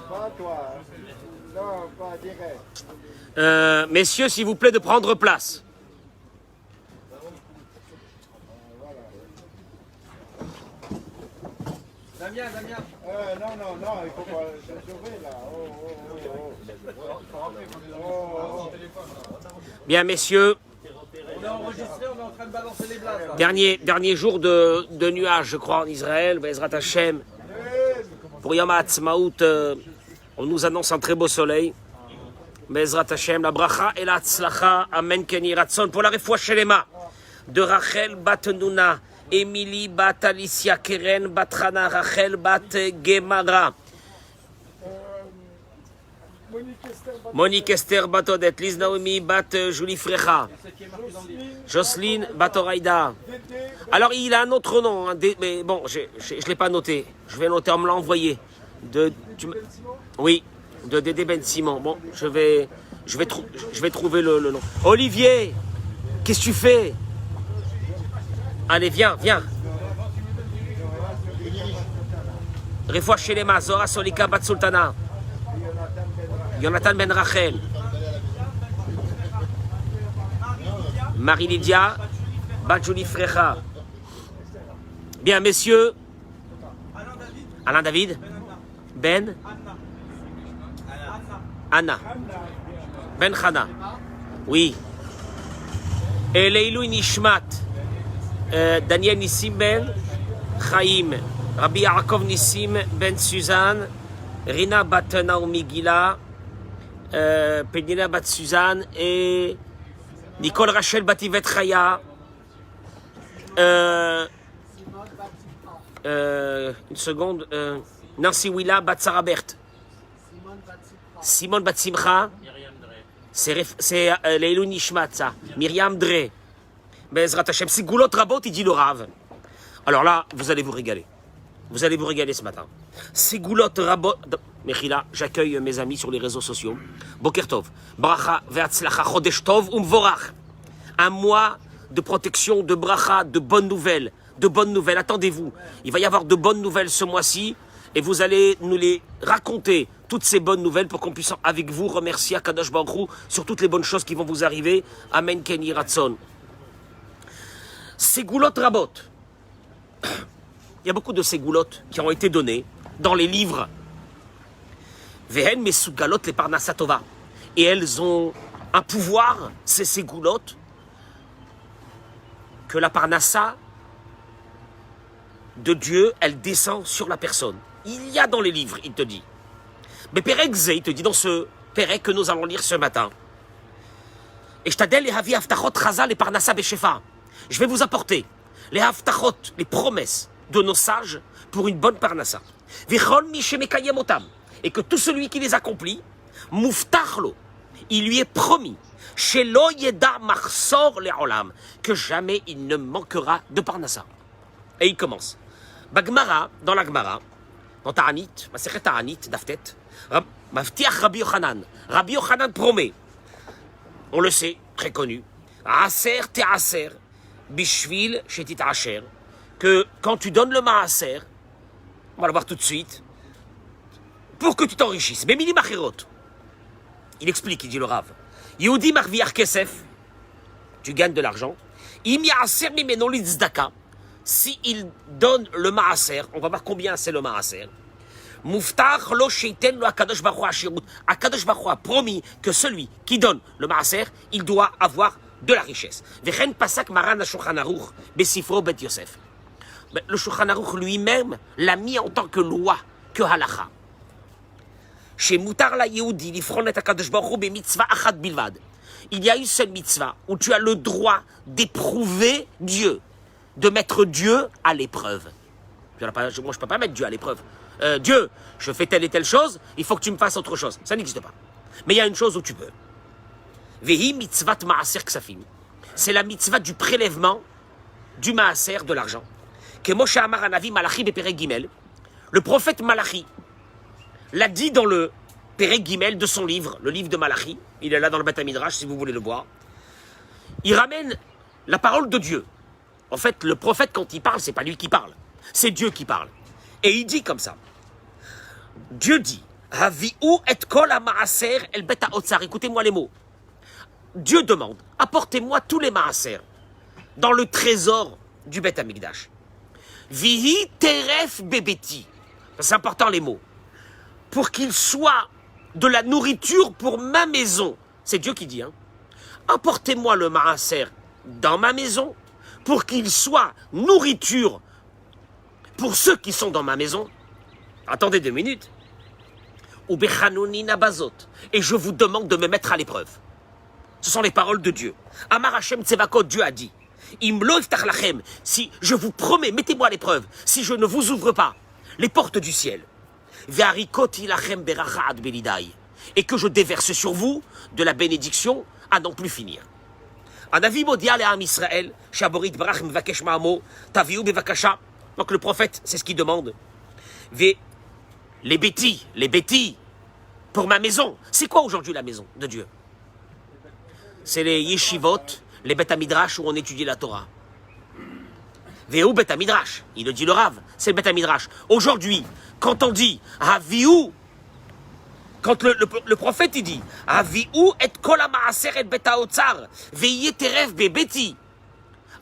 Pas toi. Non, pas direct. Messieurs, s'il vous plaît, de prendre place. Damien. Non, il faut pas se sauver là. Bien, messieurs, On est enregistré, on est en train de balancer les blagues. dernier jour de nuages, je crois, en Israël, Bezrat Hashem. Pour Yom HaAtzmaut, on nous annonce un très beau soleil. Bezrat Hashem, la bracha et la tzlacha, amen keni ratson. Pour la refoua shelema de Rachel bat Nuna, Emily bat Alicia, Keren bat Hana, Rachel bat Gemara, Monique Esther bat Odette, Liz Naomi bat Julie Frecha, Jocelyne bat Oraïda. Alors il a un autre nom, hein, mais bon, je ne l'ai pas noté. Je vais noter, on me l'a envoyé. Oui, de Dédé Ben Simon. Bon, je vais trouver le nom. Olivier, qu'est-ce que tu fais? Allez, viens. Refoua Shelema, Zora Solika bat Sultana, Jonathan Ben Rachel, Marie-Lydia bat Julie Frecha. Bien, messieurs. Alain David. Ben Anna. Ben Hana. Oui. Et Leilou Nishmat. Daniel Nissim Ben Chaim. Rabbi Yaakov Nissim Ben Suzanne. Rina bat Naomi Gila. Penina bat Suzanne. Et Nicole Rachel bat Yvette Chaya. Une seconde. Nancy Willa bat Sarah Berthe. Simone bat Simcha. C'est Leilou Nishmat, ça. Myriam Dre. Bezrat Hashem. C'est Goulot Rabot, il dit le Rav. Alors là, vous allez vous régaler. Vous allez vous régaler ce matin. C'est Goulot Rabot. Mechila, j'accueille mes amis sur les réseaux sociaux. Boker Tov. Bracha ve'atzlacha chodesh tov umvorach. Un mois de protection, de bracha, de bonnes nouvelles. De bonnes nouvelles. Attendez-vous. Il va y avoir de bonnes nouvelles ce mois-ci. Et vous allez nous les raconter, toutes ces bonnes nouvelles, pour qu'on puisse, avec vous, remercier Akadosh Baruch Hu sur toutes les bonnes choses qui vont vous arriver. Amen Keni Ratson. Ségoulot Rabot. Il y a beaucoup de ségoulottes qui ont été données dans les livres. Vehen Mesugalot les Parnassatova. Et elles ont un pouvoir, ces ségoulottes, que la Parnassa de Dieu, elle descend sur la personne. Il y a dans les livres, il te dit. Mais Perek Zé, il te dit dans ce Perek que nous allons lire ce matin. Et je t'adèle les Havi Haftachot Chazal les Parnassa Beshefa. Je vais vous apporter les Haftachot, les promesses de nos sages pour une bonne Parnassa. Vichol Mishemekayem Otam. Et que tout celui qui les accomplit, Muftachlo, il lui est promis, Shelo Yeda Marsor Leolam, que jamais il ne manquera de Parnassa. Et il commence. Bagmara, dans la Gemara, dans Ta'anit, Masechet Ta'anit, Daftet, Maftiach Rabbi Yochanan. Rabbi Yochanan promet, on le sait, très connu, Aser Te'aser, Bishvil Shetit Asher, que quand tu donnes le Maaser, on va le voir tout de suite, pour que tu t'enrichisses. Mais Mili Machirot, il explique, il dit le Rav, Yehudi Marviach Kesef, tu gagnes de l'argent, Im Ya'aser Mimeno Litzdaka, si il donne le maaser, on va voir combien c'est le maaser. Muftach lo sheiten lo Akadosh Baruch Hu ashirut. Akadosh Baruch Hu a promis que celui qui donne le maaser, il doit avoir de la richesse. Vechen pasak maran ha-Shulchan Aruch besifro bet Yosef. Le Shulchan Aruch lui-même l'a mis en tant que loi, que halacha. Chez Mutar la Yehudi lifron et Akadosh Baruch Hu be mitzvah achat bilvad. Il y a une seule mitzvah où tu as le droit d'éprouver Dieu, de mettre Dieu à l'épreuve. Moi, je ne peux pas mettre Dieu à l'épreuve. Dieu, je fais telle et telle chose, il faut que tu me fasses autre chose. Ça n'existe pas. Mais il y a une chose où tu peux. Vehi mitzvat maaser ksafim. C'est la mitzvah du prélèvement du maaser, de l'argent. Que Moshe Amar Hanavi Malachi Beperek Gimel. Le prophète Malachi l'a dit dans le Perek Gimel de son livre, le livre de Malachi. Il est là dans le Beth Midrash si vous voulez le voir. Il ramène la parole de Dieu. En fait, le prophète, quand il parle, c'est pas lui qui parle. C'est Dieu qui parle. Et il dit comme ça. Dieu dit, Havi'u et kol ha-ma'aser el bet ha-otsar. Écoutez-moi les mots. Dieu demande, apportez-moi tous les ma'aser dans le trésor du Bet Amikdash. Vihi teref bebeti. C'est important les mots. Pour qu'il soit de la nourriture pour ma maison. C'est Dieu qui dit, hein. Apportez-moi le ma'aser dans ma maison pour qu'il soit nourriture pour ceux qui sont dans ma maison. Attendez 2 minutes. Ou bechanoni nabazot. Et je vous demande de me mettre à l'épreuve. Ce sont les paroles de Dieu. Amar Hashem Tsevakot, Dieu a dit, Imlo iftach lachem, si je vous promets, mettez-moi à l'épreuve, si je ne vous ouvre pas les portes du ciel, ve'arikot ilachem beracha ad belidai, et que je déverse sur vous de la bénédiction à n'en plus finir. Anavi modia le'am Israël, shaborit barach mevakesh ma'amo, taviu bevakasha. Donc le prophète, c'est ce qu'il demande. Les bêtis, pour ma maison. C'est quoi aujourd'hui la maison de Dieu? C'est les yeshivot, les Bet Midrash où on étudie la Torah. Veu Bet Midrash, il le dit le Rav, c'est le Bet Midrash. Aujourd'hui, quand on dit Haviu, quand le prophète il dit Haviu et kol ha-ma'aser et bet ha-otsar ve'yeh teref bebeti,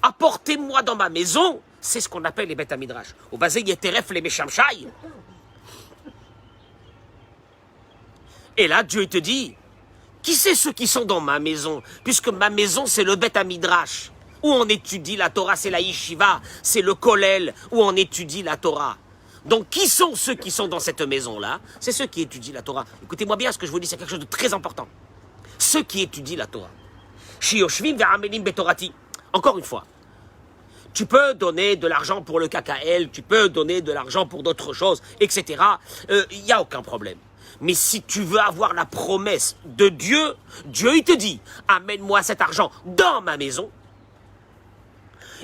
apportez-moi dans ma maison, c'est ce qu'on appelle les Bet Midrash. Au basé yeteref les meshamshai. Et là, Dieu te dit, qui c'est ceux qui sont dans ma maison? Puisque ma maison, c'est le Bet Midrash, où on étudie la Torah, c'est la Yeshiva, c'est le Kollel, où on étudie la Torah. Donc, qui sont ceux qui sont dans cette maison-là? C'est ceux qui étudient la Torah. Écoutez-moi bien, ce que je vous dis, c'est quelque chose de très important. Ceux qui étudient la Torah. Shiyoshvim ve'amelim betorati. Encore une fois, tu peux donner de l'argent pour le KKL, tu peux donner de l'argent pour d'autres choses, etc. Il n'y a aucun problème. Mais si tu veux avoir la promesse de Dieu, Dieu il te dit, amène-moi cet argent dans ma maison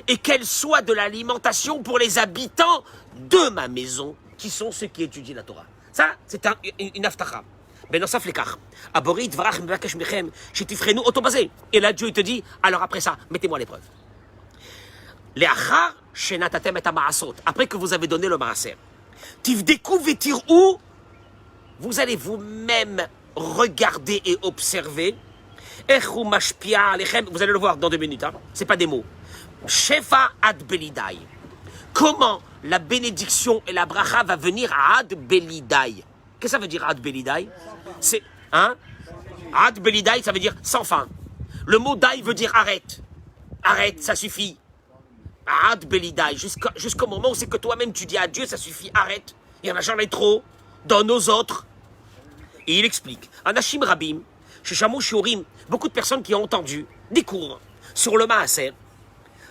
et qu'elle soit de l'alimentation pour les habitants de ma maison, qui sont ceux qui étudient la Torah. Ça, c'est une aftacha. Benosaf lekach. Aborit vrach mevakesh mechem shetifrenu otobazé. Et là, Dieu il te dit, alors après ça, mettez-moi l'épreuve. Leachar shenatatem et ha'ma'asot. Après que vous avez donné le ma'aser. Tivdeku vetir'u. Vous allez vous-même regarder et observer. Vous allez le voir dans 2 minutes. Hein. Ce n'est pas des mots. Shefa ad belidai. Comment la bénédiction et la bracha va venir à ad belidai. Qu'est-ce que ça veut dire ad belidai? C'est ad belidai, ça veut dire sans fin. Le mot dai veut dire arrête. Arrête, ça suffit. Ad belidai. Jusqu'au moment où c'est que toi-même tu dis à Dieu, ça suffit, arrête. Il y en a jamais trop. Donne aux autres. Et il explique. Anashim Rabim, chez Shamou Shiurim, beaucoup de personnes qui ont entendu des cours sur le Maaser.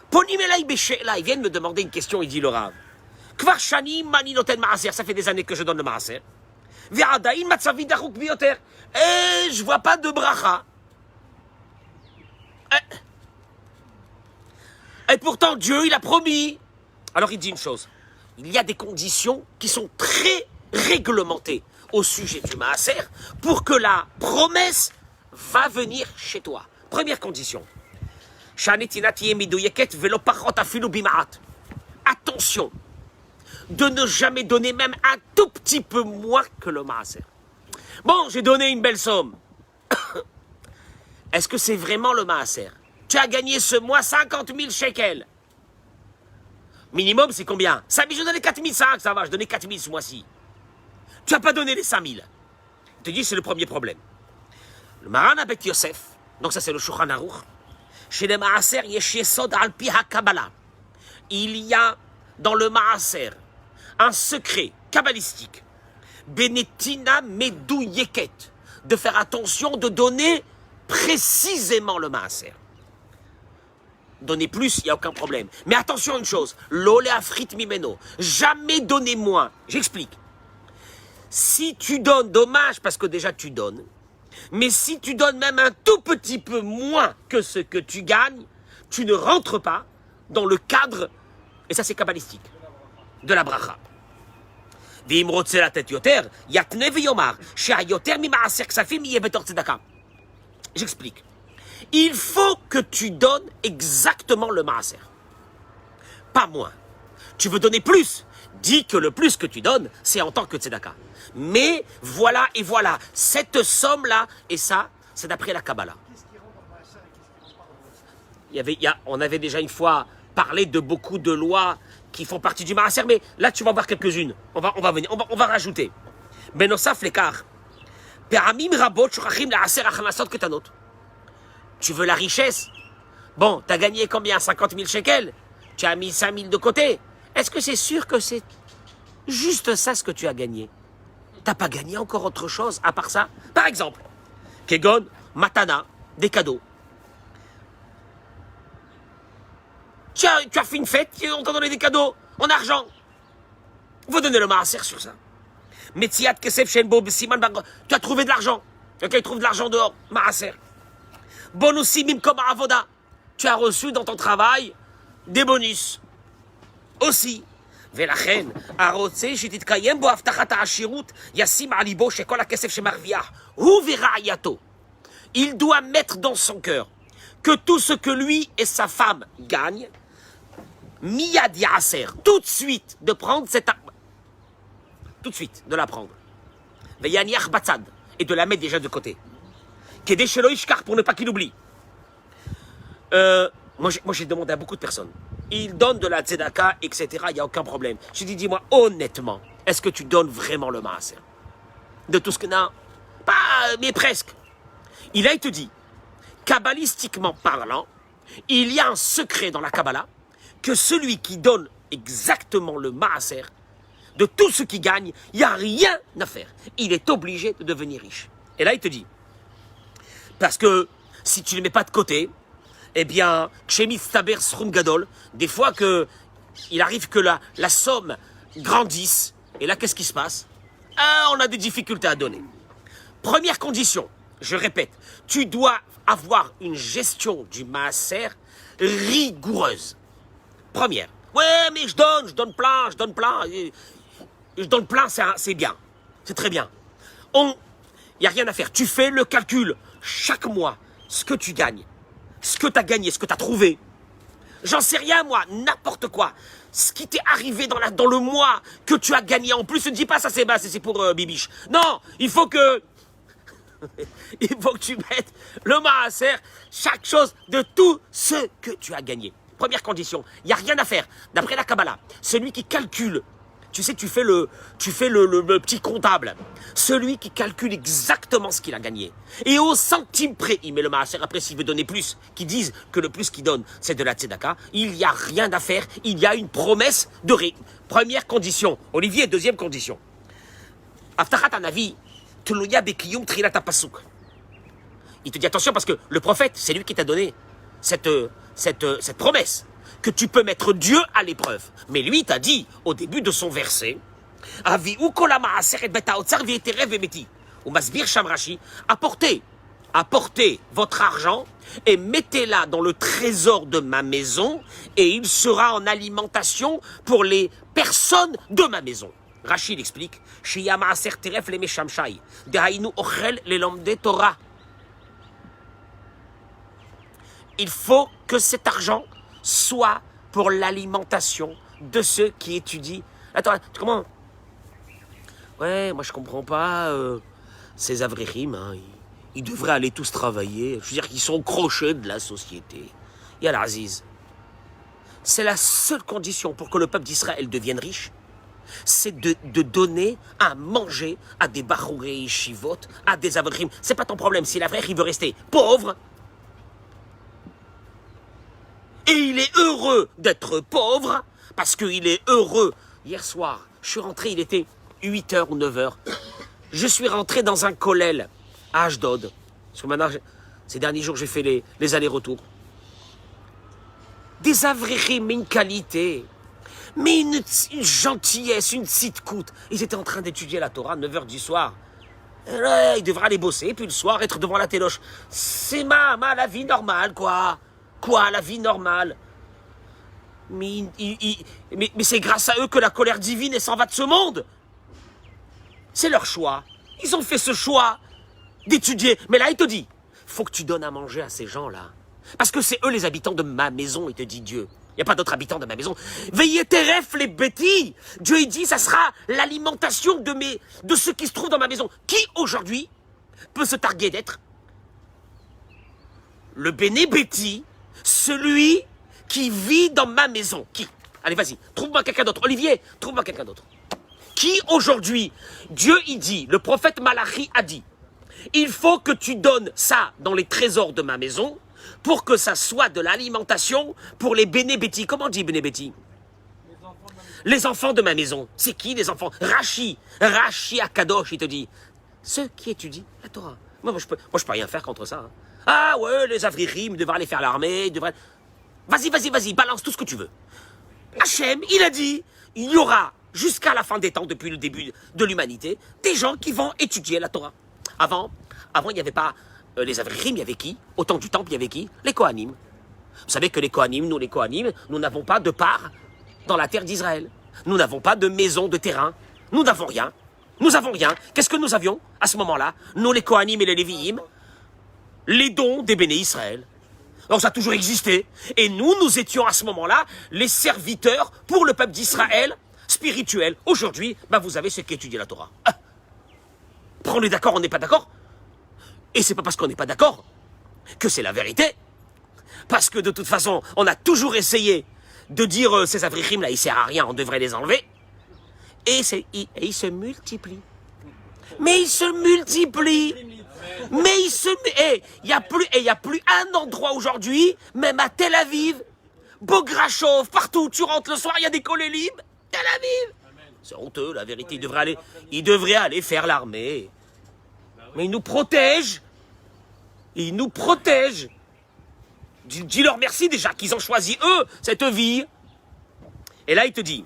Ponim elai b'she'ela, ils viennent me demander une question, il dit le Rav. Kvar shanim mani noten Maaser, ça fait des années que je donne le Maaser. Ve'adain matzavi dachuk bioter. Et je vois pas de bracha. Et pourtant Dieu, il a promis. Alors il dit une chose. Il y a des conditions qui sont très réglementées au sujet du Maaser pour que la promesse va venir chez toi. Première condition. Attention de ne jamais donner même un tout petit peu moins que le Maaser. Bon, j'ai donné une belle somme. Est-ce que c'est vraiment le Maaser? Tu as gagné ce mois 50 000 shekels. Minimum, c'est combien? 5 000, je donnais 4 500, ça va, je donnais 4 000 ce mois-ci. Tu n'as pas donné les 5 000. Je te dis, c'est le premier problème. Le Maran Abet Yosef, donc ça c'est le Shulchan Aruch, chez les Maaser, yesh yesod al pi ha-Kabbalah. Il y a dans le Maaser un secret kabbalistique, Benetina Medouyeket, de faire attention de donner précisément le Maaser. Donner plus, il n'y a aucun problème. Mais attention à une chose, l'olé afrit mimeno, jamais donner moins. J'explique. Si tu donnes, dommage parce que déjà tu donnes, mais si tu donnes même un tout petit peu moins que ce que tu gagnes, tu ne rentres pas dans le cadre, et ça c'est kabbalistique, de la bracha. J'explique. Il faut que tu donnes exactement le maaser. Pas moins. Tu veux donner plus. Dis que le plus que tu donnes, c'est en tant que tzedaka. Mais voilà et voilà, cette somme-là, et ça, c'est d'après la Kabbalah. On avait déjà une fois parlé de beaucoup de lois qui font partie du Maaser, mais là tu vas voir quelques-unes. On va rajouter. Benosaf lekar. Peramim rabot shurachim la'aser achanasot ketanot. Tu veux la richesse? Bon, t'as gagné combien? 50 000 shekels? Tu as mis 5 000 de côté. Est-ce que c'est sûr que c'est juste ça ce que tu as gagné? T'as pas gagné encore autre chose à part ça? Par exemple, Kegon, Matana, des cadeaux. Tu as fait une fête, on t'a donné des cadeaux en argent. On va donner le maaser sur ça. Metziat kesef shenbo besiman bar. Tu as trouvé de l'argent. Quelqu'un trouve de l'argent dehors. Maaser. Bonussim imkom avoda. Tu as reçu dans ton travail des bonus. Aussi. ולכן, הרוצה שתתקיים בו הבטחת העשירות, ישים על ליבו שכל הכסף שמרוויח הוא ורעייתו. Il doit mettre dans son cœur que tout ce que lui et sa femme gagnent, miyad ya'aser, tout de suite de prendre cette... Tout de suite, de la prendre. Veyaniach batzad, et de la mettre déjà de côté. Kedé shelo ishkar, pour ne pas qu'il oublie. Moi, j'ai demandé à beaucoup de personnes. Ils donnent de la tzedaka, etc. Il n'y a aucun problème. Je dis, dis-moi honnêtement, est-ce que tu donnes vraiment le maaser? De tout ce que... Non, pas, mais presque. Il te dit, kabbalistiquement parlant, il y a un secret dans la Kabbalah, que celui qui donne exactement le maaser, de tout ce qu'il gagne, il n'y a rien à faire. Il est obligé de devenir riche. Et là, il te dit, parce que si tu ne le mets pas de côté, eh bien, des fois que il arrive que la somme grandisse, et là, qu'est-ce qui se passe? On a des difficultés à donner. Première condition, je répète, tu dois avoir une gestion du maaser rigoureuse. Première. Ouais, mais je donne plein. Je donne plein, c'est bien. C'est très bien. Il n'y a rien à faire. Tu fais le calcul chaque mois, ce que tu gagnes. Ce que tu as gagné, ce que tu as trouvé. J'en sais rien, moi, n'importe quoi. Ce qui t'est arrivé dans le mois que tu as gagné en plus, ne dis pas ça c'est bas, c'est pour Bibiche. Non, il faut que tu mettes le maaser, chaque chose de tout ce que tu as gagné. Première condition, il n'y a rien à faire. D'après la Kabbalah, celui qui calcule, tu sais, tu fais le petit comptable. Celui qui calcule exactement ce qu'il a gagné. Et au centime près, il met le maaser. Après, s'il veut donner plus, qui disent que le plus qu'il donne, c'est de la tzedaka, il n'y a rien à faire. Il y a une promesse de Première condition. Olivier, deuxième condition. Aftachat anavi, tluya bekiyum trilat pasuk. Il te dit attention parce que le prophète, c'est lui qui t'a donné cette promesse. Que tu peux mettre Dieu à l'épreuve. Mais lui t'a dit, au début de son verset, apportez votre argent et mettez-la dans le trésor de ma maison et il sera en alimentation pour les personnes de ma maison. Rachid explique, il faut que cet argent soit pour l'alimentation de ceux qui étudient. Attends, comment? Ouais, moi je comprends pas. Ces avrichim, hein, ils devraient aller tous travailler. Je veux dire qu'ils sont crochets de la société. Il y a l'Aziz. C'est la seule condition pour que le peuple d'Israël devienne riche. C'est de donner à manger à des bachourei shivot, à des avrichim. C'est pas ton problème. Si l'avraich il veut rester pauvre, et il est heureux d'être pauvre, parce qu'il est heureux. Hier soir, je suis rentré, il était 8h ou 9h. Je suis rentré dans un kollel à Ashdod. Parce que maintenant, ces derniers jours, j'ai fait les allers-retours. Des avrichim, mais une qualité. Mais une gentillesse, une tzidkout. Ils étaient en train d'étudier la Torah, 9h du soir. Là, ils devraient aller bosser, puis le soir, être devant la téloche. C'est la vie normale, quoi. Quoi, la vie normale? Mais c'est grâce à eux que la colère divine s'en va de ce monde. C'est leur choix. Ils ont fait ce choix d'étudier. Mais là, il te dit, faut que tu donnes à manger à ces gens-là. Parce que c'est eux les habitants de ma maison, il te dit Dieu. Il n'y a pas d'autres habitants de ma maison. Veillez teref les bêtis. Dieu il dit, ça sera l'alimentation de ceux qui se trouvent dans ma maison. Qui aujourd'hui peut se targuer d'être le béné-béti, celui qui vit dans ma maison? Qui? Allez, vas-y, trouve-moi quelqu'un d'autre. Olivier, trouve-moi quelqu'un d'autre. Qui aujourd'hui, Dieu il dit, le prophète Malachi a dit, il faut que tu donnes ça dans les trésors de ma maison pour que ça soit de l'alimentation pour les béné-bétis. Comment on dit béné-bétis? Les enfants de ma maison. C'est qui les enfants? Rachi Akadosh, il te dit. Ceux qui étudient la Torah. Moi, je peux rien faire contre ça. Hein. Ah ouais, les Avrichim devraient aller faire l'armée, Vas-y, balance tout ce que tu veux. Hachem, il a dit, il y aura, jusqu'à la fin des temps, depuis le début de l'humanité, des gens qui vont étudier la Torah. Avant, il n'y avait pas les Avrichim, il y avait qui? Au temps du temple, il y avait qui? Les Kohanim. Vous savez que les Kohanim, nous n'avons pas de part dans la terre d'Israël. Nous n'avons pas de maison, de terrain. Nous n'avons rien. Nous avons rien. Qu'est-ce que nous avions à ce moment-là? Nous, les Kohanim et les Lévi'im, les dons des béné Israël. Alors ça a toujours existé. Et nous étions à ce moment-là les serviteurs pour le peuple d'Israël spirituel. Aujourd'hui, vous avez ceux qui étudient la Torah. Ah. On est d'accord, on n'est pas d'accord. Et c'est pas parce qu'on n'est pas d'accord que c'est la vérité. Parce que de toute façon, on a toujours essayé de dire ces avrichim là, ils servent à rien, on devrait les enlever. Et ils se multiplient. Mais ils se multiplient. Mais il y a plus un endroit aujourd'hui, même à Tel Aviv, Bograchov, partout où tu rentres le soir, il y a des kolélim. Tel Aviv. C'est honteux, la vérité. Ils devraient aller faire l'armée. Mais ils nous protègent. Ils nous protègent. Dis-leur merci déjà qu'ils ont choisi, eux, cette vie. Et là, il te dit,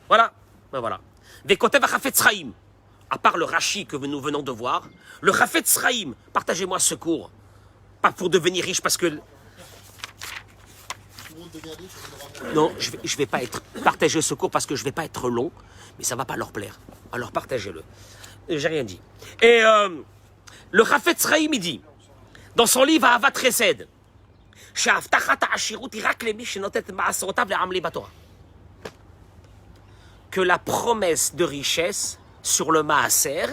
voilà. Vekotev Chafetz Chaim. À part le Rashi que nous venons de voir, le Chafetz Chaim, partagez-moi ce cours. Pas pour devenir riche, parce que... Non, je vais pas être... Partagez ce cours parce que je vais pas être long, mais ça va pas leur plaire. Alors partagez-le. J'ai rien dit. Et le Chafetz Chaim, il dit, dans son livre Ahavat Chesed, que la promesse de richesse sur le Maaser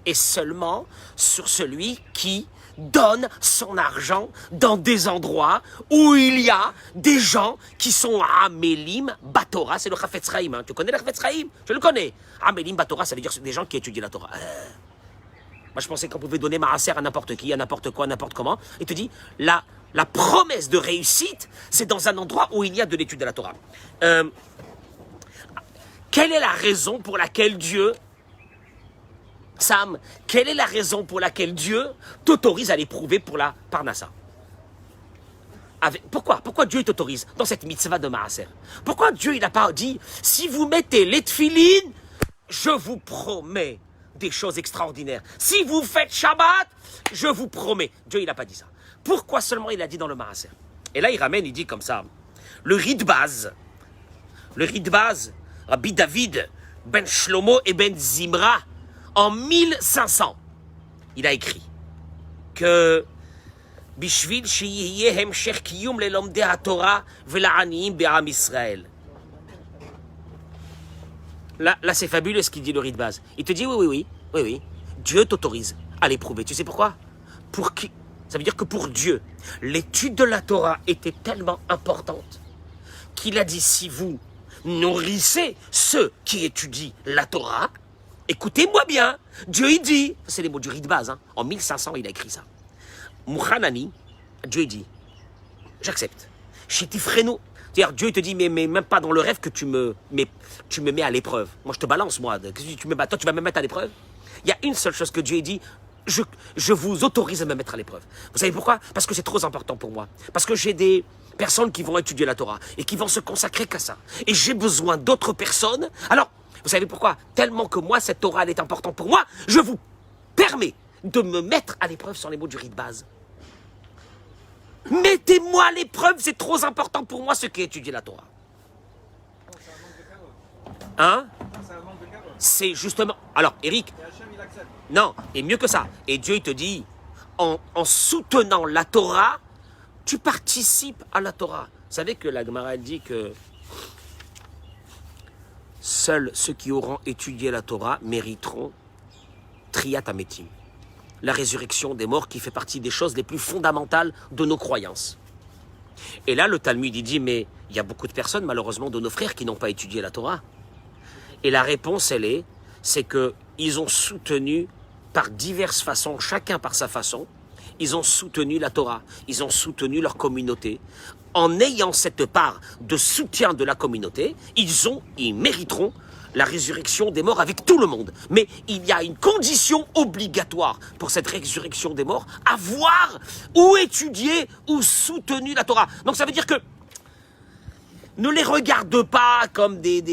est seulement sur celui qui donne son argent dans des endroits où il y a des gens qui sont Amélim Batora. C'est le Chafetz Chaim. Hein. Tu connais le Chafetz Chaim? Je le connais. Amélim Batora, ça veut dire des gens qui étudient la Torah. Moi, je pensais qu'on pouvait donner Maaser à n'importe qui, à n'importe quoi, n'importe comment. Il te dit, la promesse de réussite, c'est dans un endroit où il y a de l'étude de la Torah. Quelle est la raison pour laquelle Dieu... Sam, quelle est la raison pour laquelle Dieu t'autorise à l'éprouver pour la Parnassa? Pourquoi Dieu t'autorise dans cette mitzvah de Maaser? Pourquoi Dieu il n'a pas dit, si vous mettez les tefilines, je vous promets des choses extraordinaires. Si vous faites Shabbat, je vous promets. Dieu il n'a pas dit ça. Pourquoi seulement il a dit dans le Maaser? Et là il ramène, il dit comme ça, le Ridbaz, Rabbi David, Ben Shlomo et Ben Zimra, en 1500, il a écrit que Bishvil shiyiye hemshech kiyum lelomdei haTorah vela'aniyim be'am Israël. Là, c'est fabuleux ce qu'il dit le Ridbaz. Il te dit oui. Dieu t'autorise à l'éprouver. Tu sais pourquoi? Pour qui? Ça veut dire que pour Dieu, l'étude de la Torah était tellement importante qu'il a dit, si vous nourrissez ceux qui étudient la Torah, écoutez-moi bien, Dieu il dit, c'est les mots du Ridbaz, hein, en 1500 il a écrit ça. Mouchanani, Dieu il dit, j'accepte. Shetifrenu, c'est-à-dire Dieu il te dit, mais même pas dans le rêve que tu me mets à l'épreuve. Moi je te balance, moi, toi tu vas me mettre à l'épreuve. Il y a une seule chose que Dieu il dit, je vous autorise à me mettre à l'épreuve. Vous savez pourquoi? Parce que c'est trop important pour moi. Parce que j'ai des personnes qui vont étudier la Torah et qui vont se consacrer qu'à ça. Et j'ai besoin d'autres personnes. Alors, vous savez pourquoi? Tellement que moi, cette Torah, elle est importante pour moi, je vous permets de me mettre à l'épreuve sur les mots du Ridbaz. Mettez-moi à l'épreuve, c'est trop important pour moi, ceux qui étudient la Torah. Hein? C'est justement... Alors, Eric... Non, et mieux que ça. Et Dieu, il te dit, en soutenant la Torah, Tu participes à la Torah. Vous savez que la Gemara elle dit que seuls ceux qui auront étudié la Torah mériteront Triyat Ametim, la résurrection des morts qui fait partie des choses les plus fondamentales de nos croyances. Et là, le Talmud, il dit, mais il y a beaucoup de personnes, malheureusement, de nos frères qui n'ont pas étudié la Torah. Et la réponse, c'est qu'ils ont soutenu par diverses façons, chacun par sa façon, ils ont soutenu la Torah, ils ont soutenu leur communauté. En ayant cette part de soutien de la communauté, ils mériteront la résurrection des morts avec tout le monde. Mais il y a une condition obligatoire pour cette résurrection des morts, avoir ou étudié ou soutenu la Torah. Donc ça veut dire que ne les regarde pas comme des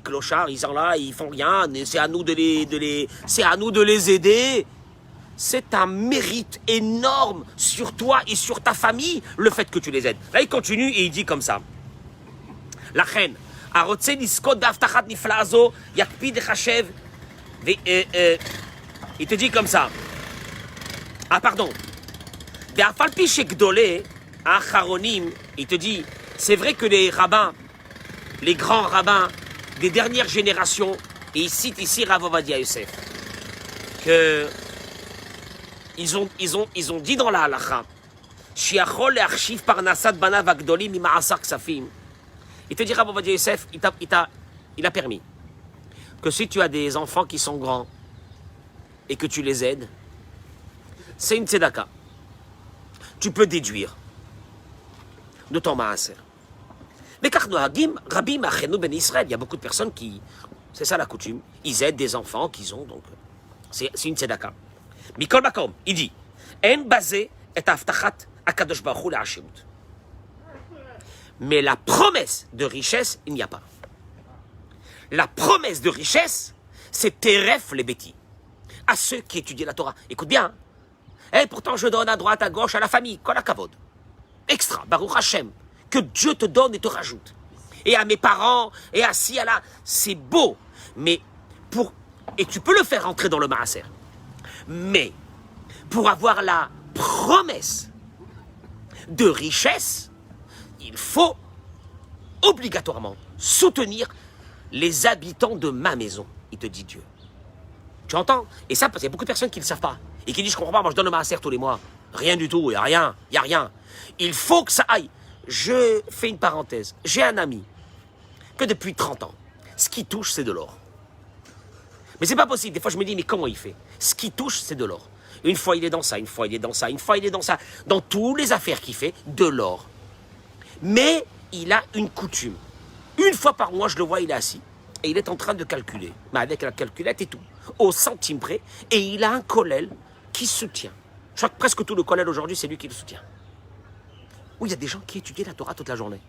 clochards, ils sont là, ils font rien, c'est à nous de les aider. C'est un mérite énorme sur toi et sur ta famille, le fait que tu les aides. Là, il continue et il dit comme ça. La reine, il te dit comme ça. Ah, pardon. Il te dit, c'est vrai que les rabbins, les grands rabbins des dernières générations, et il cite ici Rav Ovadia Yosef, que ils ont dit dans la halacha, il te dit Rav Ovadia Yosef, il a permis que si tu as des enfants qui sont grands et que tu les aides, c'est une tzedaka. Tu peux déduire de ton maaser. Mais car Rabbi Machenu ben Israël, il y a beaucoup de personnes qui, c'est ça la coutume, ils aident des enfants qu'ils ont, donc c'est une tzedaka. Mikol Makom, il dit, En basé et aftachat akadosh baruch hu le'ashirut. Mais la promesse de richesse, il n'y a pas. La promesse de richesse, c'est teref les bêtis. À ceux qui étudient la Torah. Écoute bien. Et pourtant, je donne à droite, à gauche, à la famille. Kol hakavod. Extra. Baruch Hashem. Que Dieu te donne et te rajoute. Et à mes parents, et à ci, à là. C'est beau. Mais et tu peux le faire rentrer dans le maaser. Mais, pour avoir la promesse de richesse, il faut obligatoirement soutenir les habitants de ma maison, il te dit Dieu. Tu entends? Et ça, parce qu'il y a beaucoup de personnes qui ne le savent pas. Et qui disent, je comprends pas, moi je donne le maaser tous les mois. Rien du tout, il n'y a rien, il n'y a rien. Il faut que ça aille. Je fais une parenthèse. J'ai un ami que depuis 30 ans, ce qui touche, c'est de l'or. Mais c'est pas possible. Des fois, je me dis, mais comment il fait? Ce qui touche, c'est de l'or. Une fois, il est dans ça, une fois, il est dans ça, une fois, il est dans ça. Dans toutes les affaires qu'il fait, de l'or. Mais il a une coutume. Une fois par mois, je le vois, il est assis. Et il est en train de calculer. Mais avec la calculette et tout. Au centime près. Et il a un kollel qui soutient. Je crois que presque tout le kollel aujourd'hui, c'est lui qui le soutient. Où il y a des gens qui étudient la Torah toute la journée.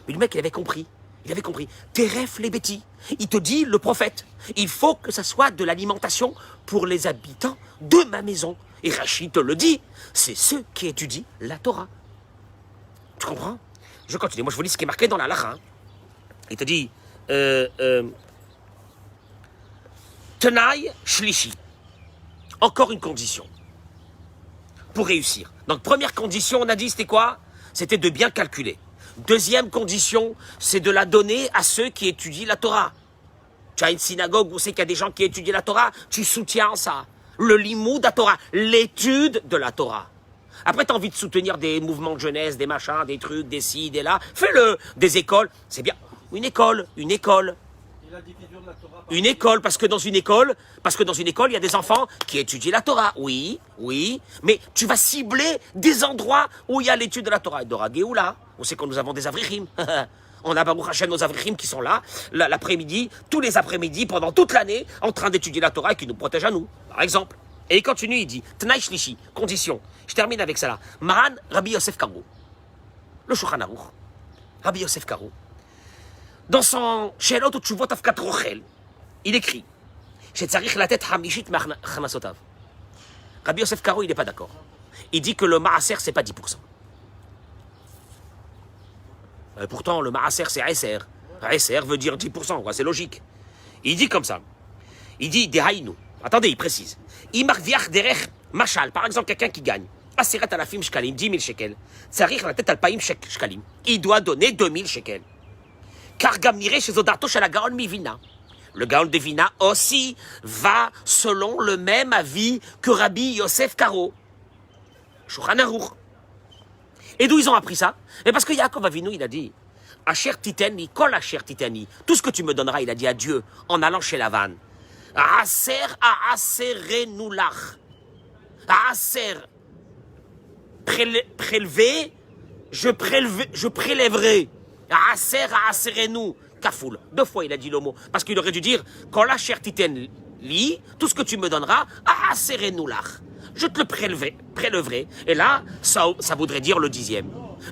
Mais le mec, il avait compris. Il avait compris. Teref les bêtis. Il te dit, le prophète, il faut que ça soit de l'alimentation pour les habitants de ma maison. Et Rachid te le dit, c'est ceux qui étudient la Torah. Tu comprends? Je continue. Moi, je vous lis ce qui est marqué dans la Lacha. Il te dit, Tenaï Shlishi. Encore une condition pour réussir. Donc, première condition, on a dit, c'était quoi? C'était de bien calculer. Deuxième condition, c'est de la donner à ceux qui étudient la Torah. Tu as une synagogue où c'est qu'il y a des gens qui étudient la Torah, tu soutiens ça. Le limoud à Torah, l'étude de la Torah. Après, tu as envie de soutenir des mouvements de jeunesse, des machins, des trucs, des ci, des là. Fais-le. Des écoles, c'est bien. Une école. Et la diffusion de la Torah par Une école, parce que dans une école, il y a des enfants qui étudient la Torah. Oui, mais tu vas cibler des endroits où il y a l'étude de la Torah. Dora Géoula, on sait que nous avons des avrichim. On a Baruch Hashem nos avrichim qui sont là, l'après-midi, tous les après-midi, pendant toute l'année, en train d'étudier la Torah et qui nous protègent à nous, par exemple. Et il continue, il dit, Tnaï Shlishi, condition. Je termine avec ça là. Maran Rabbi Yosef Karo. Le Shulchan Aruch. Rabbi Yosef Karo. Dans son Shelot ou Tshuvot Afkat Rochel, il écrit Shetzarich la tête hamishit machnasotav. Rabbi Yosef Karo, il n'est pas d'accord. Il dit que le maaser, c'est pas 10%. Pourtant, le maaser, c'est Aeser. Aeser veut dire 10%, c'est logique. Il dit comme ça. Il dit Dehaïnu. Attendez, il précise. Imarviach derech machal. Par exemple, quelqu'un qui gagne Aseret alafim shkalim, 10 000 shekels. Tsarich la tête alpaim shkalim. Il doit donner 2 000 shekels. Car Gamnire chez Odarto chez la Gaon Mivina. Le Gaon de Vina aussi va selon le même avis que Rabbi Yosef Karo. Shulchan Aruch. Et d'où ils ont appris ça? Et parce que Yaakov Avinu, il a dit, Asher titeni, kol asher titeni, tout ce que tu me donneras, il a dit à Dieu, en allant chez Lavan. Aser a aserenu lach. Aser, prélever, je prélèverai. Aser a aserenu, kafoul. 2 fois il a dit le mot, parce qu'il aurait dû dire, kol asher titen li, tout ce que tu me donneras, a aserenu lach. Je te le préleverai. Et là, ça voudrait dire le 10e.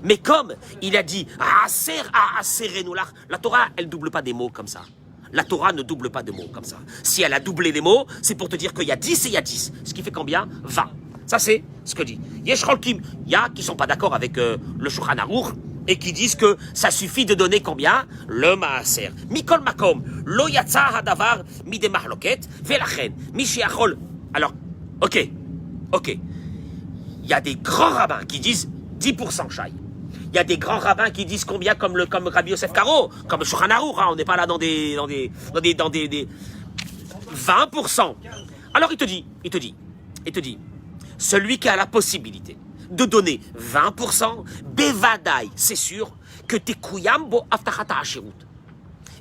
Mais comme il a dit Aser a aserenulach, la Torah, elle double pas des mots comme ça. La Torah ne double pas de mots comme ça. Si elle a doublé les mots, c'est pour te dire qu'il y a 10 et il y a 10. Ce qui fait combien? 20. Ça, c'est ce que dit. Yesh Cholkim. Il y a qui sont pas d'accord avec le Shulchan Aruch et qui disent que ça suffit de donner combien? Le Maaser. Mikol Makom. Lo yatsa hadavar mide mahloket velachen. Mishiachol. Alors, ok. Il y a des grands rabbins qui disent 10% Shai. Il y a des grands rabbins qui disent combien comme Rabbi Yosef Karo, comme Shulchan Aruch, hein, on n'est pas là dans des 20%. Alors il te dit, celui qui a la possibilité de donner 20%, Bevadaï, c'est sûr que t'es kouyam bo aftachata hashirut.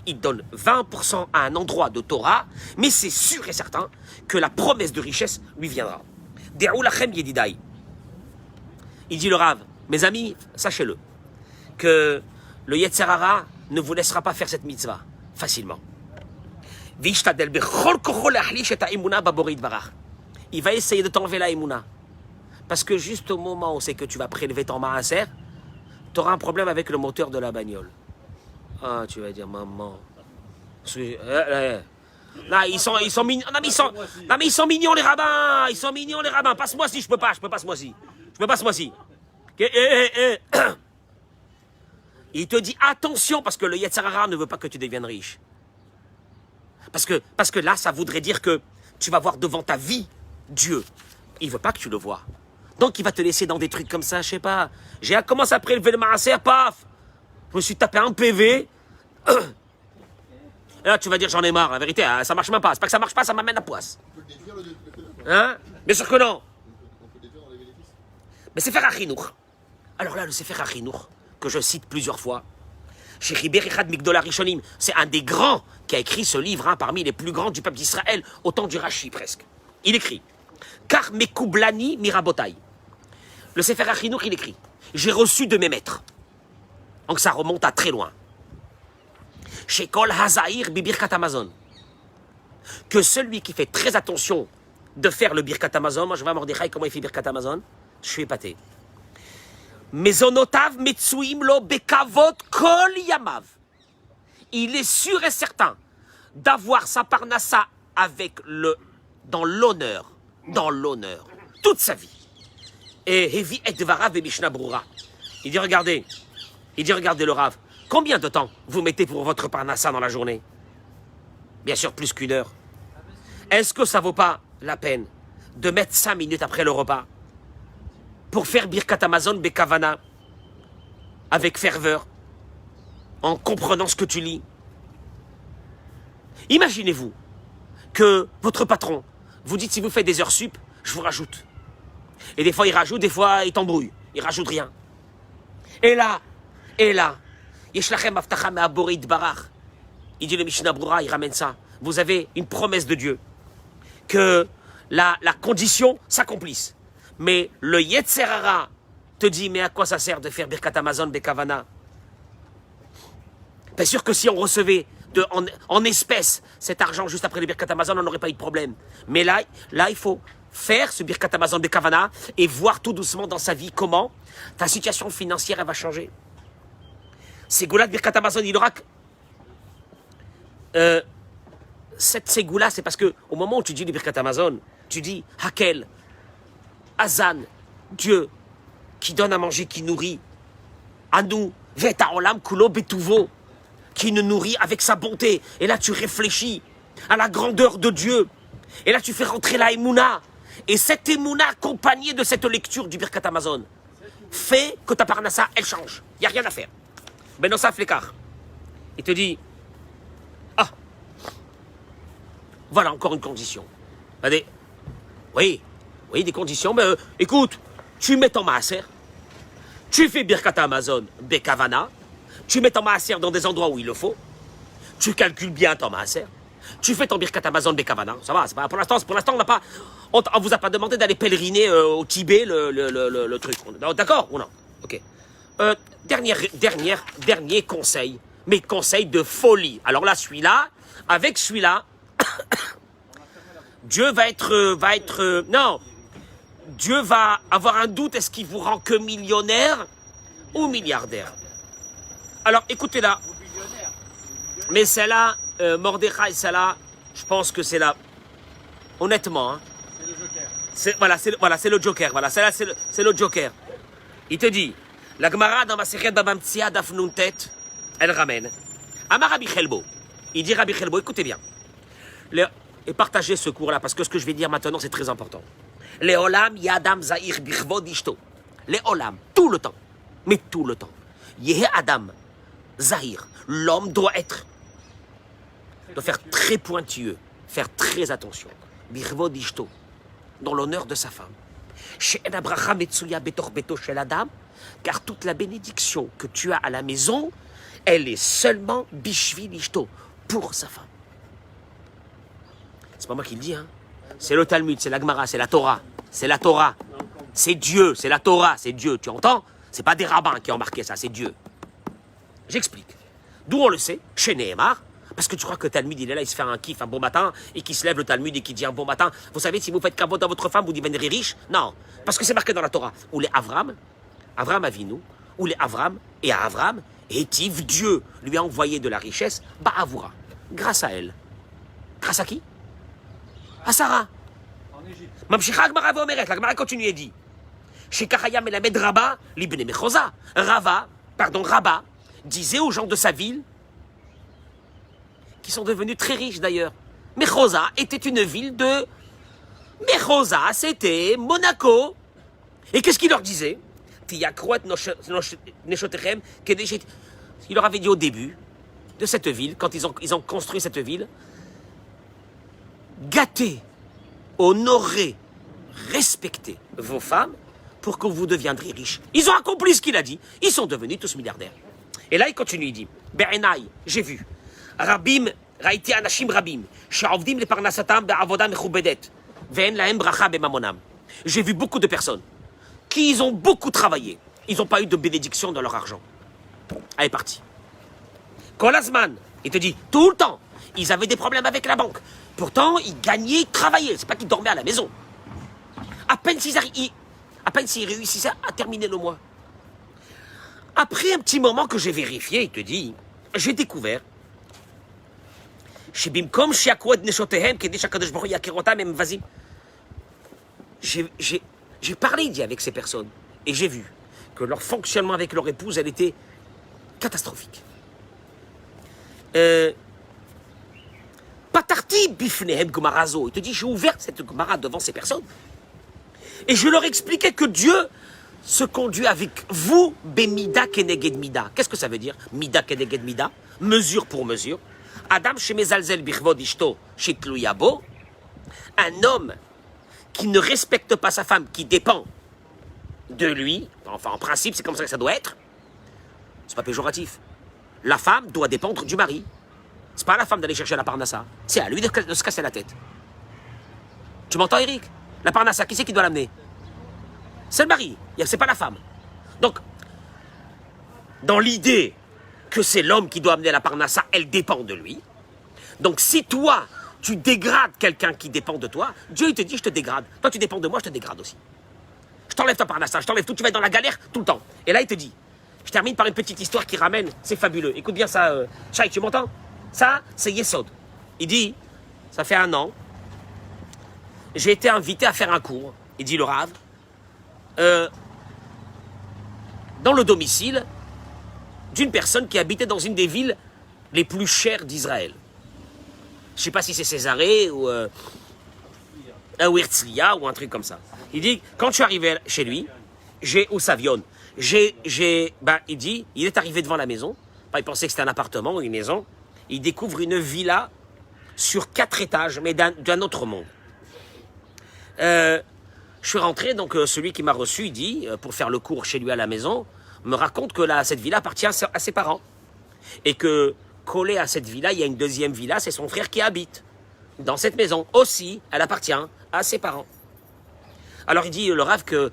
Il donne 20% à un endroit de Torah, mais c'est sûr et certain que la promesse de richesse lui viendra. De'u lachem yedidaï. Il dit le Rav, mes amis, sachez-le, que le Yetzer Hara ne vous laissera pas faire cette mitzvah facilement. Il va essayer de t'enlever la émouna. Parce que juste au moment où c'est que tu vas prélever ton maaser, tu auras un problème avec le moteur de la bagnole. Ah, tu vas dire, maman. Là, ils sont mignons. Non, mais ils sont mignons, les rabbins. Ils sont mignons, les rabbins. Passe-moi si, je peux pas ce mois-ci. Il te dit attention parce que le Yetzer Hara ne veut pas que tu deviennes riche. Parce que là, ça voudrait dire que tu vas voir devant ta vie Dieu. Il veut pas que tu le vois. Donc il va te laisser dans des trucs comme ça, je sais pas. J'ai commencé à prélever le maaser, paf. Je me suis tapé un PV. Et là, tu vas dire j'en ai marre. La vérité, ça marche même pas. C'est pas que ça marche pas, ça m'amène à poisse. Hein? Bien sûr que non. Mais Sefer HaChinuch. Alors là, le Sefer HaChinuch, que je cite plusieurs fois, chez Echad Migdol HaRishonim, c'est un des grands qui a écrit ce livre, hein, parmi les plus grands du peuple d'Israël, au temps du Rashi presque. Il écrit Kar Mekoublani Mirabotai. Le Sefer HaChinuch, il écrit j'ai reçu de mes maîtres. Donc ça remonte à très loin. Chez Kol Hazaïr Bibirkat Amazon. Que celui qui fait très attention de faire le Birkat Amazon, moi je vais à Mordechai, comment il fait Birkat Amazon? Je suis épaté. Mezonotav metsuim lo bekavot kol yamav. Il est sûr et certain d'avoir sa parnassa avec dans l'honneur, toute sa vie. Et Hevi et Dvarav et Mishnah Brura. Il dit regardez le Rav, combien de temps vous mettez pour votre parnassa dans la journée? Bien sûr plus qu'1 heure. Est-ce que ça vaut pas la peine de mettre 5 minutes après le repas pour faire Birkat Amazon Bekavana avec ferveur, en comprenant ce que tu lis? Imaginez-vous que votre patron vous dit si vous faites des heures sup, je vous rajoute. Et des fois il rajoute, des fois il t'embrouille, il rajoute rien. Et là, Yeshlachem Avtacha Me'aborit Barach. Il dit le Mishnah Brura, il ramène ça. Vous avez une promesse de Dieu que la condition s'accomplisse. Mais le Yetzer Hara te dit, mais à quoi ça sert de faire Birkat Amazon Bekavana? Bien sûr que si on recevait en espèces cet argent juste après le Birkat Amazon, on n'aurait pas eu de problème. Mais là, il faut faire ce Birkat Amazon Bekavana et voir tout doucement dans sa vie comment ta situation financière elle va changer. Ségoula de Birkat Amazon, il aura cette ségoula, c'est parce que au moment où tu dis le Birkat Amazon, tu dis Hakel, Azan, Dieu, qui donne à manger, qui nourrit, à nous, Veta Olam Kulo Betuvo, qui nous nourrit avec sa bonté. Et là, tu réfléchis à la grandeur de Dieu. Et là, tu fais rentrer la Emouna. Et cette émouna accompagnée de cette lecture du Birkat Amazon fait que ta parnassa, elle change. Il n'y a rien à faire. Benosaf l'écart. Il te dit, ah, voilà encore une condition. Oui, des conditions, mais écoute, tu mets ton maaser, tu fais Birkat Amazon, Bekavana, tu mets ton maaser dans des endroits où il le faut, tu calcules bien ton maaser, tu fais ton Birkat Amazon, Bekavana, ça va, c'est pas, pour l'instant, on n'a pas, on vous a pas demandé d'aller pèleriner au Tibet le truc. D'accord ou non? Ok. Dernier conseil, mais conseil de folie. Alors là, avec celui-là, Dieu Dieu va avoir un doute, est-ce qu'il vous rend que millionnaire ou milliardaire? Alors, écoutez là. Mais celle-là, Mordechai, celle-là, je pense que c'est là. Honnêtement, hein. C'est le joker. Voilà, c'est le joker. Voilà, celle-là, c'est le joker. Il te dit, la Gemara dans Masechet Baba Metzia Daf Nun Tet, elle ramène. Amar Rabbi Chelbo. Il dit Rabbi Chelbo, écoutez bien. Et partagez ce cours-là, parce que ce que je vais dire maintenant, c'est très important. Les olam yadam zahir bichvod ishto. Les olam, tout le temps. Mais tout le temps. Yehe adam zahir. L'homme doit faire très pointilleux, faire très attention. Bichvod ishto. Dans l'honneur de sa femme. She'en abracha metsuya betor beto shel adam. Car toute la bénédiction que tu as à la maison, elle est seulement bishvil ishto. Pour sa femme. C'est pas moi qui le dis, hein. C'est le Talmud, c'est la Gemara, c'est la Torah. C'est la Torah. C'est Dieu, c'est la Torah, c'est Dieu. Tu entends? C'est pas des rabbins qui ont marqué ça, c'est Dieu. J'explique. D'où on le sait? Chez Nehemar. Parce que tu crois que le Talmud, il est là, il se fait un kiff un bon matin, et qu'il se lève le Talmud et qu'il dit un bon matin. Vous savez, si vous faites kavod à votre femme, vous deviendrez riche? Non. Parce que c'est marqué dans la Torah. Ou les Avram Avinu, ou les Avram, et à Avram, et Tiv, Dieu lui a envoyé de la richesse, Ba'avura. Grâce à elle. Grâce à qui? À Sarah. En Égypte. Mamshicha Gemara ve'omeret, la Gemara continue et dit Shekachaya melamed Rabba libne mechoza. Rabba disait aux gens de sa ville, qui sont devenus très riches d'ailleurs. Mechoza était une ville de... Mechoza, c'était Monaco. Et qu'est-ce qu'il leur disait? Il leur avait dit au début de cette ville, quand ils ont construit cette ville, gâtez, honorez, respectez vos femmes pour que vous deviendrez riches. Ils ont accompli ce qu'il a dit. Ils sont devenus tous milliardaires. Et là, il continue, il dit, Be'enai, j'ai vu, Rabim, Raïti Anashim Rabim, Sha'ovdim le Parnasatam Be'avoda Mechubedet, Ve'en Lahem Bracha Be'mamonam. J'ai vu beaucoup de personnes qui ont beaucoup travaillé. Ils n'ont pas eu de bénédiction dans leur argent. Allez, parti. Kolasman, il te dit, tout le temps, ils avaient des problèmes avec la banque. Pourtant, ils gagnaient, ils travaillaient. C'est pas qu'ils dormaient à la maison. À peine s'ils réussissaient à terminer le mois. Après un petit moment que j'ai vérifié, il te dit, j'ai découvert j'ai parlé dit avec ces personnes et j'ai vu que leur fonctionnement avec leur épouse, elle était catastrophique. Patarti bifnehem gmarazo. Il te dit, j'ai ouvert cette gmara devant ces personnes et je leur expliquais que Dieu se conduit avec vous, bemida keneged mida. Qu'est-ce que ça veut dire? Mida keneged mida, mesure pour mesure. Adam shemezalzel bichvod ishto shitluyabo. Un homme qui ne respecte pas sa femme, qui dépend de lui, enfin en principe c'est comme ça que ça doit être, c'est pas péjoratif. La femme doit dépendre du mari. C'est pas à la femme d'aller chercher la parnassa, c'est à lui de se casser la tête. Tu m'entends, Eric? La parnassa, qui c'est qui doit l'amener? C'est le mari, c'est pas la femme. Donc, dans l'idée que c'est l'homme qui doit amener la parnassa, elle dépend de lui. Donc si toi, tu dégrades quelqu'un qui dépend de toi, Dieu il te dit je te dégrade. Toi tu dépends de moi, je te dégrade aussi. Je t'enlève ta parnassa, je t'enlève tout, tu vas être dans la galère tout le temps. Et là il te dit, je termine par une petite histoire qui ramène, c'est fabuleux. Écoute bien ça, Shai, tu m'entends? Ça, c'est Yesod. Il dit, ça fait 1 an, j'ai été invité à faire un cours, il dit le Rav, dans le domicile d'une personne qui habitait dans une des villes les plus chères d'Israël. Je ne sais pas si c'est Césarée ou un Herzliya ou un truc comme ça. Il dit, quand je suis arrivé chez lui, au Savion, il dit, il est arrivé devant la maison, il pensait que c'était un appartement ou une maison, il découvre une villa sur 4 étages, mais d'un autre monde. Je suis rentré, donc celui qui m'a reçu, il dit, pour faire le cours chez lui à la maison, me raconte que cette villa appartient à ses parents. Et que, collé à cette villa, il y a une deuxième villa, c'est son frère qui habite dans cette maison. Aussi, elle appartient à ses parents. Alors il dit, le Rav, que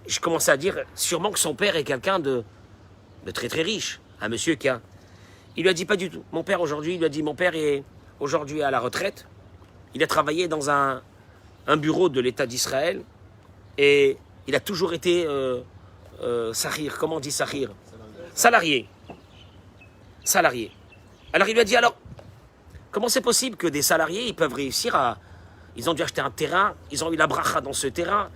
je commençais à dire, sûrement que son père est quelqu'un de très très riche. Un monsieur qui a... Il lui a dit pas du tout. Mon père aujourd'hui, il lui a dit, mon père est aujourd'hui à la retraite. Il a travaillé dans un bureau de l'État d'Israël. Et il a toujours été sahir. Comment on dit sahir? Salarié. Salarié. Alors il lui a dit, alors, comment c'est possible que des salariés, ils peuvent réussir à... Ils ont dû acheter un terrain, ils ont eu la bracha dans ce terrain,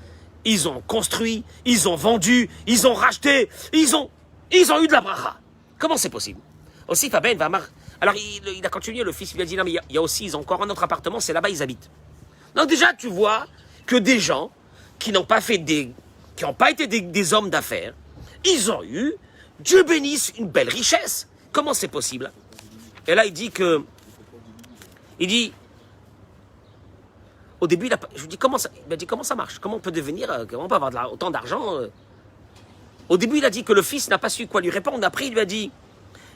ils ont construit, ils ont vendu, ils ont racheté, ils ont eu de la bracha. Comment c'est possible? Aussi, Faben va mar... Alors il a continué, le fils lui a dit, non mais il y a aussi, ils ont encore un autre appartement, c'est là-bas, ils habitent. Donc déjà, tu vois que des gens qui n'ont pas été des hommes d'affaires, ils ont eu, Dieu bénisse, une belle richesse. Comment c'est possible? Et là, il dit, au début, je lui dis, comment ça marche? Comment on peut comment on peut avoir autant d'argent? Au début, il a dit que le fils n'a pas su quoi lui répondre. Après, il lui a dit,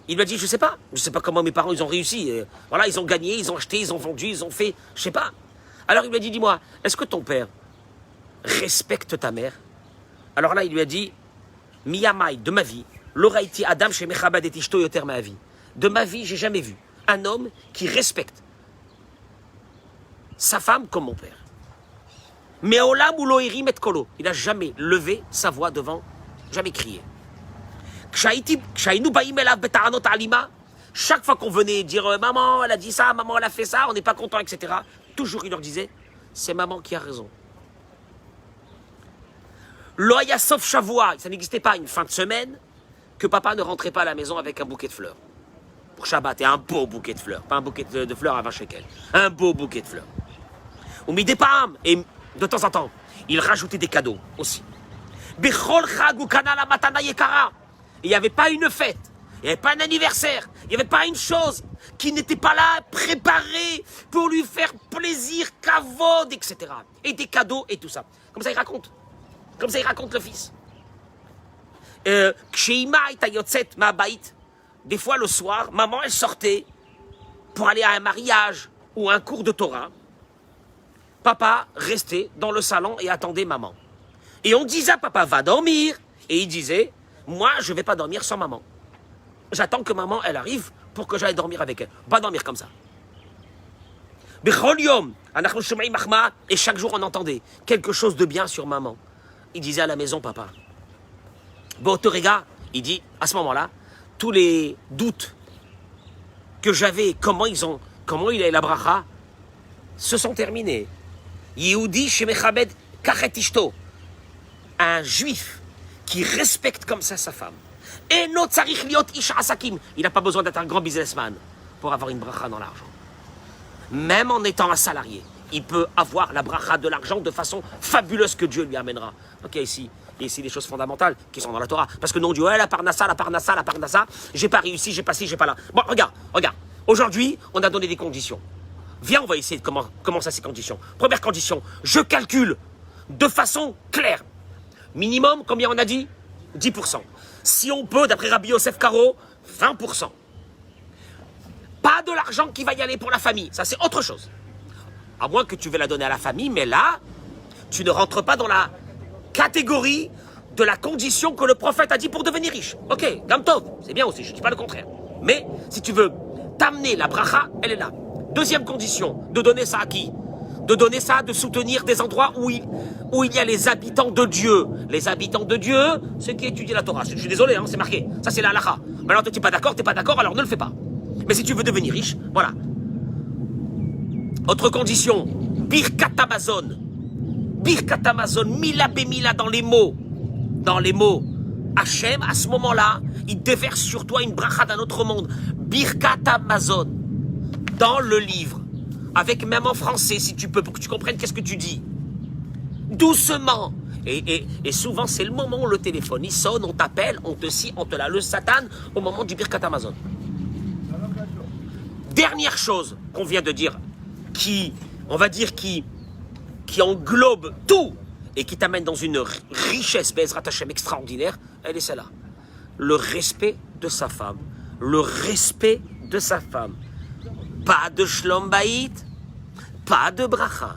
je sais pas comment mes parents, ils ont réussi. Voilà, ils ont gagné, ils ont acheté, ils ont vendu, ils ont fait, je sais pas. Alors, il lui a dit, dis-moi, est-ce que ton père respecte ta mère? Alors là, il lui a dit, Miyamai, de ma vie, l'oraiti Adam chez Mechabad et Ishto yoter ma vie. De ma vie, j'ai jamais vu un homme qui respecte sa femme comme mon père. Mais olam ou loiri met kolo. Il n'a jamais levé sa voix devant, jamais crié. Chaque fois qu'on venait dire maman, elle a dit ça, maman, elle a fait ça, on n'est pas content, etc. Toujours il leur disait, c'est maman qui a raison. Loya sauf Shavua, ça n'existait pas une fin de semaine que papa ne rentrait pas à la maison avec un bouquet de fleurs. Pour Shabbat, et un beau bouquet de fleurs. Pas un bouquet de fleurs à 20 shekels. Un beau bouquet de fleurs. Ou mit des palmes. Et de temps en temps, il rajoutait des cadeaux aussi. Bechol chag ou kanala matana yekara. Il n'y avait pas une fête. Il n'y avait pas un anniversaire. Il n'y avait pas une chose qui n'était pas là, préparée pour lui faire plaisir, kavod, etc. Et des cadeaux et tout ça. Comme ça, il raconte. Comme ça, il raconte le fils. Des fois, le soir, maman, elle sortait pour aller à un mariage ou un cours de Torah. Papa restait dans le salon et attendait maman. Et on disait à papa, va dormir. Et il disait, moi, je ne vais pas dormir sans maman. J'attends que maman, elle arrive pour que j'aille dormir avec elle. Pas dormir comme ça. Et chaque jour, on entendait quelque chose de bien sur maman. Il disait à la maison, papa. Botorega, il dit, à ce moment-là, tous les doutes que j'avais, comment il a eu la bracha, se sont terminés. Yehudi shemechabed kachet ishto. Un juif qui respecte comme ça sa femme. Et no tzarich liot ish asakim. Il n'a pas besoin d'être un grand businessman pour avoir une bracha dans l'argent. Même en étant un salarié, il peut avoir la bracha de l'argent de façon fabuleuse que Dieu lui amènera. Ok, ici, il y a ici des choses fondamentales qui sont dans la Torah. Parce que nous on dit, ouais, la parnassa, j'ai pas réussi, j'ai pas ci, j'ai pas là. Bon, regarde. Aujourd'hui, on a donné des conditions. Viens, on va essayer de comment ça, ces conditions. Première condition, je calcule de façon claire. Minimum, combien on a dit? 10%. Si on peut, d'après Rabbi Yosef Karo, 20%. Pas de l'argent qui va y aller pour la famille. Ça, c'est autre chose. À moins que tu veux la donner à la famille, mais là, tu ne rentres pas dans la catégorie de la condition que le prophète a dit pour devenir riche. Ok, Gamtov, c'est bien aussi, je ne dis pas le contraire. Mais si tu veux t'amener la bracha, elle est là. Deuxième condition, de donner ça à qui? De donner ça, de soutenir des endroits où il y a les habitants de Dieu. Les habitants de Dieu, ceux qui étudient la Torah. Je suis désolé, hein, c'est marqué. Ça, c'est la halakha. Mais alors, tu n'es pas d'accord, alors ne le fais pas. Mais si tu veux devenir riche, voilà. Autre condition, Birkat Amazon. Birkat Amazon, mila bemila dans les mots. Dans les mots. Hachem, à ce moment-là, il déverse sur toi une bracha d'un autre monde. Birkat Amazon. Dans le livre avec même en français, si tu peux, pour que tu comprennes qu'est-ce que tu dis. Doucement. Et souvent, c'est le moment où le téléphone, il sonne, on t'appelle, on te scie, on te la le Satan au moment du Birkat Amazon. Dernière chose qu'on vient de dire, on va dire, qui englobe tout et qui t'amène dans une richesse, Bezrat Hashem, extraordinaire, elle est celle-là. Le respect de sa femme. Le respect de sa femme. Pas de shlom baït, pas de bracha,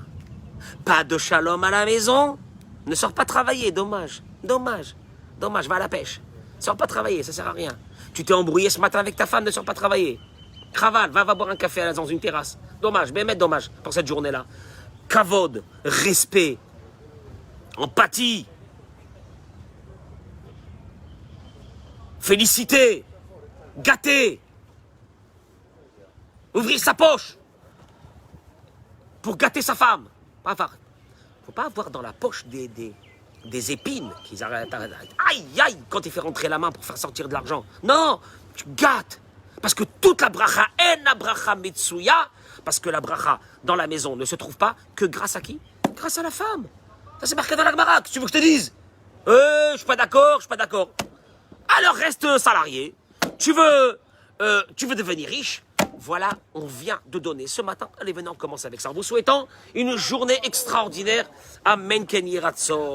pas de shalom à la maison. Ne sors pas travailler, dommage, va à la pêche. Sors pas travailler, ça sert à rien. Tu t'es embrouillé ce matin avec ta femme, ne sors pas travailler. Cravate, va boire un café dans une terrasse. Dommage, dommage pour cette journée-là. Kavod, respect, empathie, féliciter, gâter, ouvrir sa poche pour gâter sa femme. Faut pas avoir dans la poche des épines qu'ils arrêtent. Aïe, quand il fait rentrer la main pour faire sortir de l'argent. Non, tu gâtes. Parce que toute la bracha est la bracha metsuya. Parce que la bracha dans la maison ne se trouve pas que grâce à qui? Grâce à la femme. Ça c'est marqué dans la Gemara. Tu veux que je te dise? Je suis pas d'accord. Alors reste salarié. Tu veux devenir riche? Voilà, on vient de donner ce matin. Allez, venez, on commence avec ça. En vous souhaitant une journée extraordinaire. Amen, Ken Yiratso.